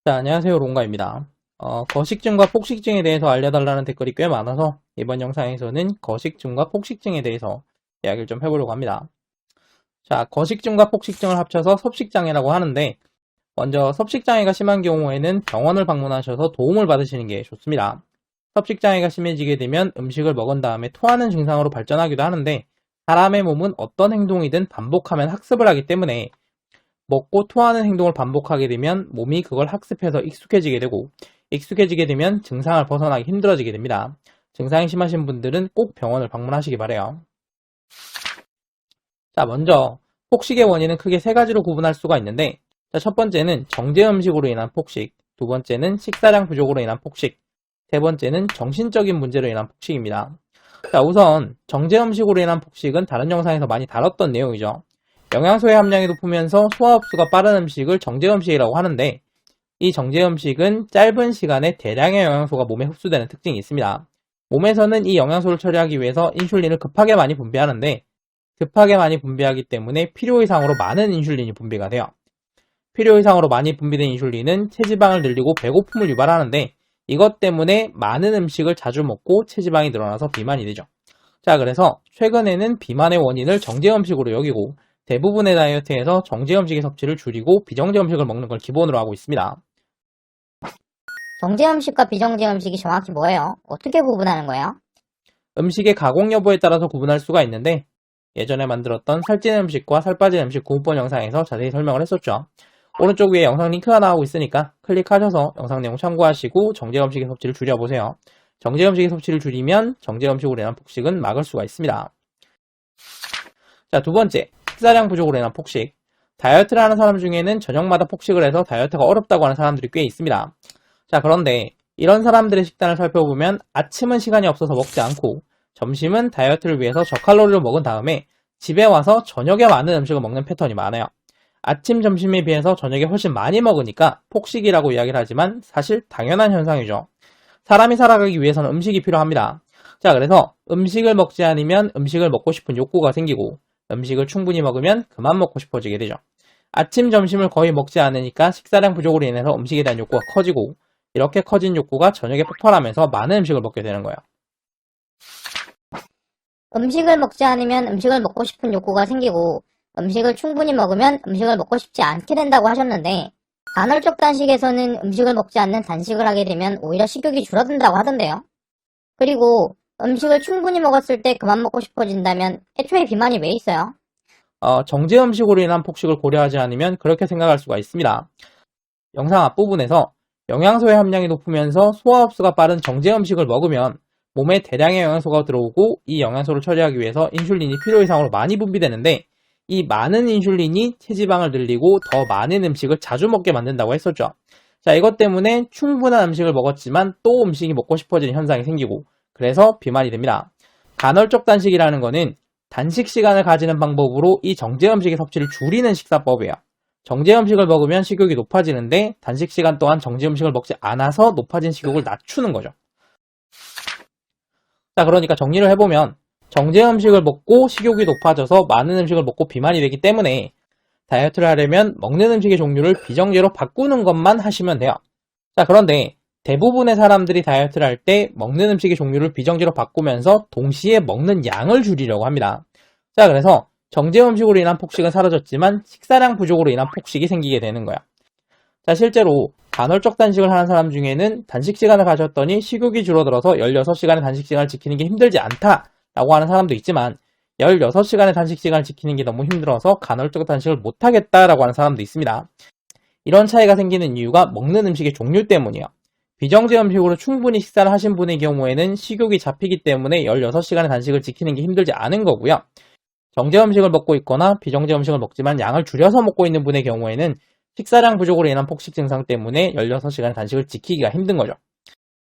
자, 안녕하세요. 롱가입니다. 거식증과 폭식증에 대해서 알려달라는 댓글이 꽤 많아서 이번 영상에서는 거식증과 폭식증에 대해서 이야기를 좀 해보려고 합니다. 자, 거식증과 폭식증을 합쳐서 섭식장애라고 하는데 먼저 섭식장애가 심한 경우에는 병원을 방문하셔서 도움을 받으시는 게 좋습니다. 섭식장애가 심해지게 되면 음식을 먹은 다음에 토하는 증상으로 발전하기도 하는데 사람의 몸은 어떤 행동이든 반복하면 학습을 하기 때문에 먹고 토하는 행동을 반복하게 되면 몸이 그걸 학습해서 익숙해지게 되고 익숙해지게 되면 증상을 벗어나기 힘들어지게 됩니다. 증상이 심하신 분들은 꼭 병원을 방문하시기 바래요. 자, 먼저 폭식의 원인은 크게 세 가지로 구분할 수가 있는데 첫 번째는 정제 음식으로 인한 폭식, 두 번째는 식사량 부족으로 인한 폭식, 세 번째는 정신적인 문제로 인한 폭식입니다. 자, 우선 정제 음식으로 인한 폭식은 다른 영상에서 많이 다뤘던 내용이죠. 영양소의 함량이 높으면서 소화 흡수가 빠른 음식을 정제 음식이라고 하는데 이 정제 음식은 짧은 시간에 대량의 영양소가 몸에 흡수되는 특징이 있습니다. 몸에서는 이 영양소를 처리하기 위해서 인슐린을 급하게 많이 분비하는데 급하게 많이 분비하기 때문에 필요 이상으로 많은 인슐린이 분비가 돼요. 필요 이상으로 많이 분비된 인슐린은 체지방을 늘리고 배고픔을 유발하는데 이것 때문에 많은 음식을 자주 먹고 체지방이 늘어나서 비만이 되죠. 자, 그래서 최근에는 비만의 원인을 정제 음식으로 여기고 대부분의 다이어트에서 정제 음식의 섭취를 줄이고 비정제 음식을 먹는 걸 기본으로 하고 있습니다. 정제 음식과 비정제 음식이 정확히 뭐예요? 어떻게 구분하는 거예요? 음식의 가공 여부에 따라서 구분할 수가 있는데 예전에 만들었던 살찌는 음식과 살 빠진 음식 구분법 영상에서 자세히 설명을 했었죠. 오른쪽 위에 영상 링크가 나오고 있으니까 클릭하셔서 영상 내용 참고하시고 정제 음식의 섭취를 줄여보세요. 정제 음식의 섭취를 줄이면 정제 음식으로 인한 폭식은 막을 수가 있습니다. 자, 두 번째, 식사량 부족으로 인한 폭식. 다이어트를 하는 사람 중에는 저녁마다 폭식을 해서 다이어트가 어렵다고 하는 사람들이 꽤 있습니다. 자, 그런데 이런 사람들의 식단을 살펴보면 아침은 시간이 없어서 먹지 않고 점심은 다이어트를 위해서 저칼로리를 먹은 다음에 집에 와서 저녁에 많은 음식을 먹는 패턴이 많아요. 아침, 점심에 비해서 저녁에 훨씬 많이 먹으니까 폭식이라고 이야기를 하지만 사실 당연한 현상이죠. 사람이 살아가기 위해서는 음식이 필요합니다. 자, 그래서 음식을 먹지 않으면 음식을 먹고 싶은 욕구가 생기고 음식을 충분히 먹으면 그만 먹고 싶어지게 되죠. 아침, 점심을 거의 먹지 않으니까 식사량 부족으로 인해서 음식에 대한 욕구가 커지고 이렇게 커진 욕구가 저녁에 폭발하면서 많은 음식을 먹게 되는 거예요. 음식을 먹지 않으면 음식을 먹고 싶은 욕구가 생기고 음식을 충분히 먹으면 음식을 먹고 싶지 않게 된다고 하셨는데 간헐적 단식에서는 음식을 먹지 않는 단식을 하게 되면 오히려 식욕이 줄어든다고 하던데요. 그리고 음식을 충분히 먹었을 때 그만 먹고 싶어진다면 애초에 비만이 왜 있어요? 정제 음식으로 인한 폭식을 고려하지 않으면 그렇게 생각할 수가 있습니다. 영상 앞부분에서 영양소의 함량이 높으면서 소화 흡수가 빠른 정제 음식을 먹으면 몸에 대량의 영양소가 들어오고 이 영양소를 처리하기 위해서 인슐린이 필요 이상으로 많이 분비되는데 이 많은 인슐린이 체지방을 늘리고 더 많은 음식을 자주 먹게 만든다고 했었죠. 자, 이것 때문에 충분한 음식을 먹었지만 또 음식이 먹고 싶어지는 현상이 생기고 그래서 비만이 됩니다. 간헐적 단식이라는 거는 단식 시간을 가지는 방법으로 이 정제 음식의 섭취를 줄이는 식사법이에요. 정제 음식을 먹으면 식욕이 높아지는데 단식 시간 동안 정제 음식을 먹지 않아서 높아진 식욕을 낮추는 거죠. 자, 그러니까 정리를 해보면 정제 음식을 먹고 식욕이 높아져서 많은 음식을 먹고 비만이 되기 때문에 다이어트를 하려면 먹는 음식의 종류를 비정제로 바꾸는 것만 하시면 돼요. 자, 그런데 대부분의 사람들이 다이어트를 할 때 먹는 음식의 종류를 비정제로 바꾸면서 동시에 먹는 양을 줄이려고 합니다. 자, 그래서 정제 음식으로 인한 폭식은 사라졌지만 식사량 부족으로 인한 폭식이 생기게 되는 거야. 자, 실제로 간헐적 단식을 하는 사람 중에는 단식 시간을 가졌더니 식욕이 줄어들어서 16시간의 단식 시간을 지키는 게 힘들지 않다라고 하는 사람도 있지만 16시간의 단식 시간을 지키는 게 너무 힘들어서 간헐적 단식을 못하겠다라고 하는 사람도 있습니다. 이런 차이가 생기는 이유가 먹는 음식의 종류 때문이에요. 비정제 음식으로 충분히 식사를 하신 분의 경우에는 식욕이 잡히기 때문에 16시간의 단식을 지키는 게 힘들지 않은 거고요. 정제 음식을 먹고 있거나 비정제 음식을 먹지만 양을 줄여서 먹고 있는 분의 경우에는 식사량 부족으로 인한 폭식 증상 때문에 16시간의 단식을 지키기가 힘든 거죠.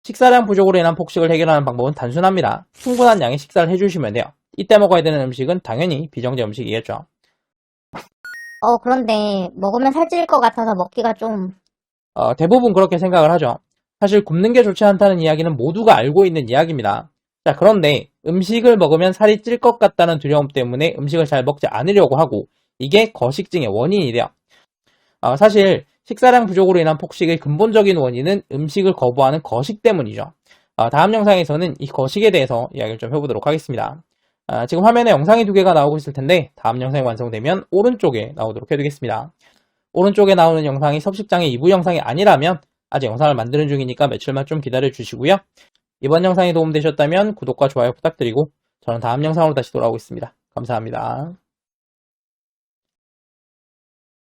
식사량 부족으로 인한 폭식을 해결하는 방법은 단순합니다. 충분한 양의 식사를 해주시면 돼요. 이때 먹어야 되는 음식은 당연히 비정제 음식이겠죠. 그런데 먹으면 살찔 것 같아서 먹기가 좀... 대부분 그렇게 생각을 하죠. 사실 굶는 게 좋지 않다는 이야기는 모두가 알고 있는 이야기입니다. 자, 그런데 음식을 먹으면 살이 찔 것 같다는 두려움 때문에 음식을 잘 먹지 않으려고 하고 이게 거식증의 원인이 돼요. 사실 식사량 부족으로 인한 폭식의 근본적인 원인은 음식을 거부하는 거식 때문이죠. 다음 영상에서는 이 거식에 대해서 이야기를 좀 해보도록 하겠습니다. 지금 화면에 영상이 두 개가 나오고 있을 텐데 다음 영상이 완성되면 오른쪽에 나오도록 해두겠습니다. 오른쪽에 나오는 영상이 섭식장의 2부 영상이 아니라면 아직 영상을 만드는 중이니까 며칠만 좀 기다려 주시고요. 이번 영상이 도움되셨다면 구독과 좋아요 부탁드리고 저는 다음 영상으로 다시 돌아오겠습니다. 감사합니다.